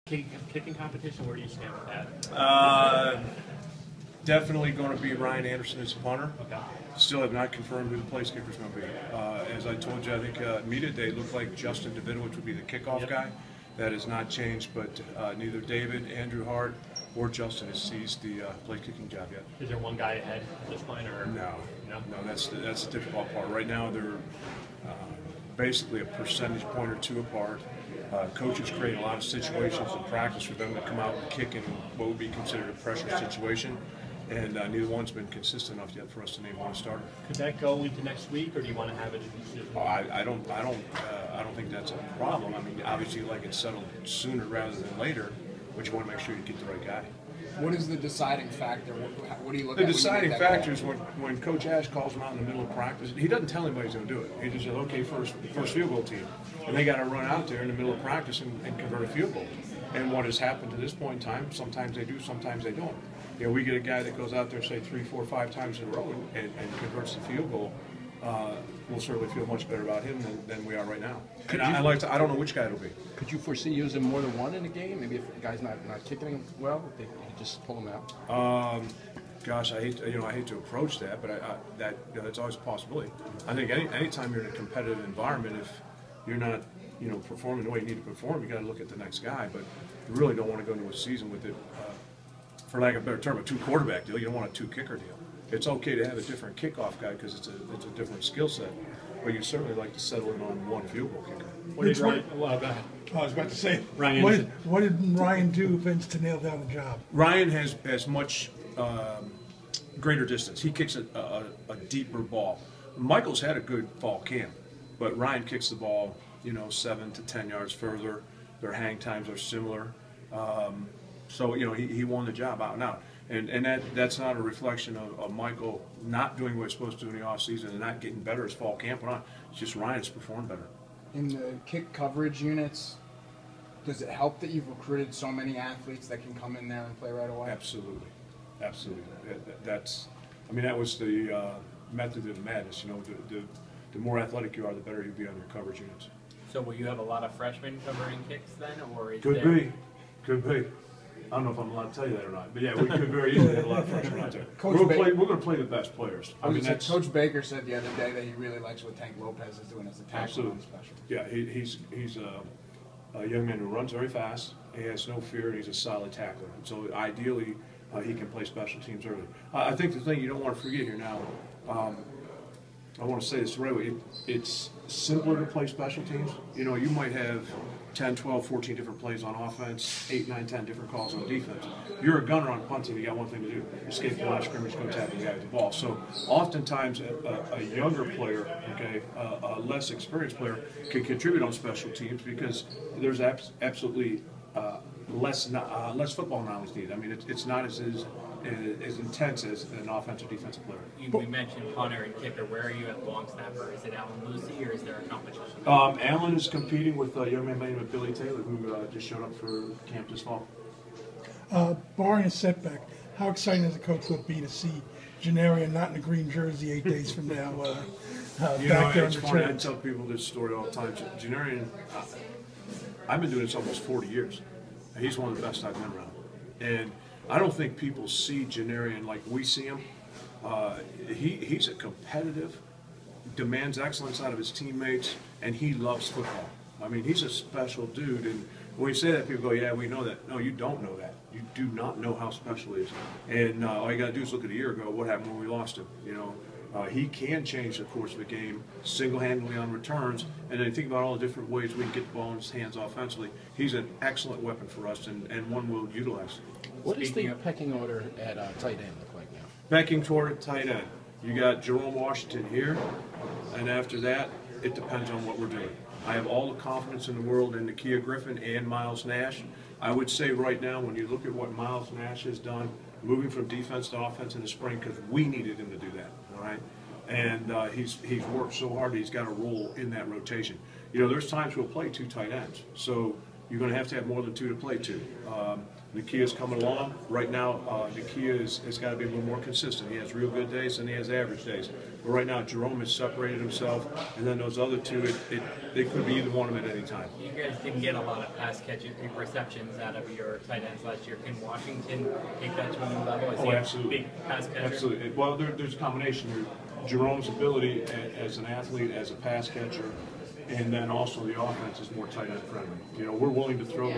Kicking competition, where do you stand with that? Definitely going to be Ryan Anderson as a punter. Okay. Still have not confirmed who the place kicker is going to be. As I told you, I think media day looked like Justin Davidovich would be the kickoff guy. That has not changed, but neither David, Andrew Hart, or Justin has seized the place kicking job yet. Is there one guy ahead at this point, or no? That's the difficult part. Right now, they're basically a percentage point or two apart. Coaches create a lot of situations in practice for them to come out and kick in what would be considered a pressure situation, and neither one's been consistent enough yet for us to name one starter. Could that go into next week, or do you want to have it in the I don't think that's a problem. I mean, obviously, you like it settled sooner rather than later, but you want to make sure you get the right guy. What is the deciding factor? What do you look at? The deciding factor is when Coach Ash calls him out in the middle of practice. He doesn't tell anybody he's going to do it. He just says, "Okay, first field goal team," and they got to run out there in the middle of practice and convert a field goal. And what has happened to this point in time, sometimes they do, sometimes they don't. You know, we get a guy that goes out there, say 3, 4, 5 times in a row and converts the field goal. We'll certainly feel much better about him than we are right now. And I don't know which guy it'll be. Could you foresee using more than one in a game? Maybe if the guy's not kicking well, they just pull him out. Gosh, I hate to approach that, but that's always a possibility. I think anytime you're in a competitive environment, if you're not performing the way you need to perform, you got to look at the next guy. But you really don't want to go into a season with it, for lack of a better term, a 2-quarterback deal. You don't want a 2-kicker deal. It's okay to have a different kickoff guy because it's a different skill set, but you certainly like to settle in on one field goal kicker. What did Ryan? Well, go ahead. I was about to say, Ryan. What did Ryan do, Vince, to nail down the job? Ryan has much greater distance. He kicks a deeper ball. Michael's had a good fall camp, but Ryan kicks the ball 7 to 10 yards further. Their hang times are similar, so he won the job out and out. And that's not a reflection of Michael not doing what he's supposed to do in the offseason and not getting better as fall camp went on. It's just Ryan's performed better. In the kick coverage units, does it help that you've recruited so many athletes that can come in there and play right away? Absolutely. Absolutely. That was the method of the madness. The more athletic you are, the better you'll be on your coverage units. So will you have a lot of freshmen covering kicks then, or is Could be. I don't know if I'm allowed to tell you that or not, but yeah, we could very easily have a lot of freshmen out there. We're going to play the best players. Coach Baker said the other day that he really likes what Tank Lopez is doing as a tackle on special. Yeah, he's a young man who runs very fast. He has no fear, and he's a solid tackler. And so ideally, he can play special teams early. I think the thing you don't want to forget here now, I want to say this the right way, it's simpler to play special teams. You might have 10, 12, 14 different plays on offense, 8, 9, 10 different calls on defense. If you're a gunner on punting, you got one thing to do: escape the line of scrimmage, go tackle the guy with the ball. So oftentimes a younger player, a less experienced player, can contribute on special teams because there's absolutely less football knowledge needed. I mean, it's not as intense as an offensive defensive player. We mentioned punter and kicker. Where are you at long snapper? Is it Alan Lucy, or is there a competition? Alan is competing with a young man by the name of Billy Taylor, who just showed up for camp this fall. Barring a setback, how exciting as a coach would it be to see Janarian not in a green jersey 8 days from now? Back there it's funny. I tell people this story all the time. Janarian, I've been doing this almost 40 years. He's one of the best I've been around, and I don't think people see Janarian like we see him. He's a competitive, demands excellence out of his teammates, and he loves football. I mean, he's a special dude, and when you say that, people go, yeah, we know that. No, you don't know that. You do not know how special he is. And all you got to do is look at a year ago, what happened when we lost him. He can change the course of the game single-handedly on returns, and then think about all the different ways we can get the ball in his hands offensively. He's an excellent weapon for us, and one we'll utilize. What does the pecking order at tight end look like now? Pecking order at tight end. You got Jerome Washington here, and after that, it depends on what we're doing. I have all the confidence in the world in Nakia Griffin and Miles Nash. I would say right now, when you look at what Miles Nash has done, moving from defense to offense in the spring, because we needed him to do that, all right? And he's worked so hard, he's got a role in that rotation. There's times we'll play 2 tight ends. So you're going to have more than 2 to play to. Nakia's coming along. Right now, Nakia has got to be a little more consistent. He has real good days and he has average days. But right now, Jerome has separated himself, and then those other two, they could be either one of them at any time. You guys didn't get a lot of pass catching receptions out of your tight ends last year. Can Washington take that to a new level? Is he absolutely. a big pass catcher? Absolutely. Well, there's a combination here. Jerome's ability as an athlete, as a pass catcher, and then also the offense is more tight end friendly. You know, we're willing to throw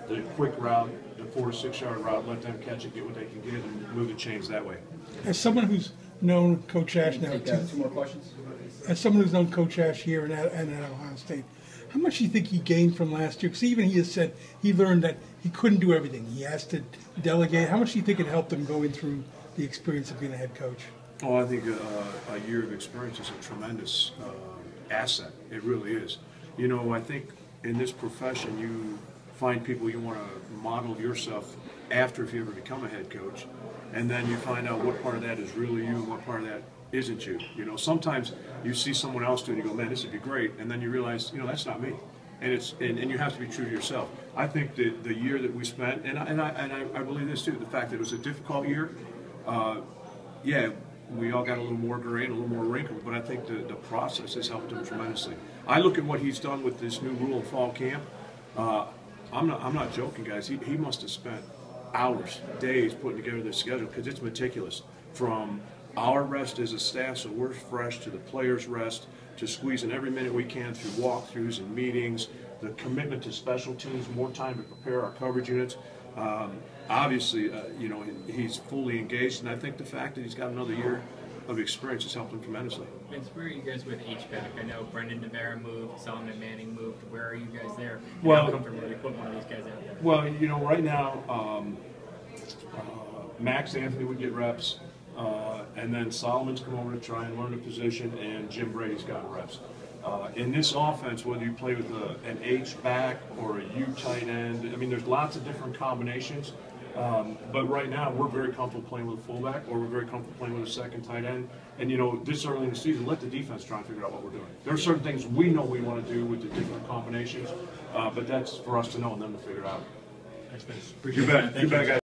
the quick route, the 4 to 6 yard route, let them catch it, get what they can get, and move the chains that way. As someone who's known Coach Ash now, Two more questions. as someone who's known Coach Ash here and at Ohio State, how much do you think he gained from last year? Because even he has said he learned that he couldn't do everything. He has to delegate. How much do you think it helped him going through the experience of being a head coach? Oh, I think a year of experience is a tremendous asset. It really is. You know, I think in this profession you find people you want to model yourself after if you ever become a head coach, and then you find out what part of that is really you and what part of that isn't you. You know, sometimes you see someone else do it and you go, man, this would be great, and then you realize, you know, that's not me. And you have to be true to yourself. I think that the year that we spent, and I believe this too, the fact that it was a difficult year, yeah, we all got a little more gray and a little more wrinkled, but I think the process has helped him tremendously. I look at what he's done with this new rule of fall camp. I'm not joking, guys. He must have spent hours, days putting together this schedule because it's meticulous. From our rest as a staff, so we're fresh, to the players' rest, to squeezing every minute we can through walkthroughs and meetings, the commitment to special teams, more time to prepare our coverage units. Obviously, you know, he's fully engaged, and I think the fact that he's got another year of experience has helped him tremendously. Vince, where are you guys with H-back? I know Brendan Navarro moved, Solomon Manning moved. Where are you guys there? Well, how comfortable are you putting one of these guys out there? Well, you know, right now, Max Anthony would get reps, and then Solomon's come over to try and learn a position, and Jim Brady's got reps. In this offense, whether you play with an H-back or a U tight end, I mean, there's lots of different combinations. But right now, we're very comfortable playing with a fullback, or we're very comfortable playing with a second tight end. And, you know, this early in the season, let the defense try and figure out what we're doing. There are certain things we know we want to do with the different combinations, but that's for us to know and them to figure out. Thanks, Vince. You bet, guys.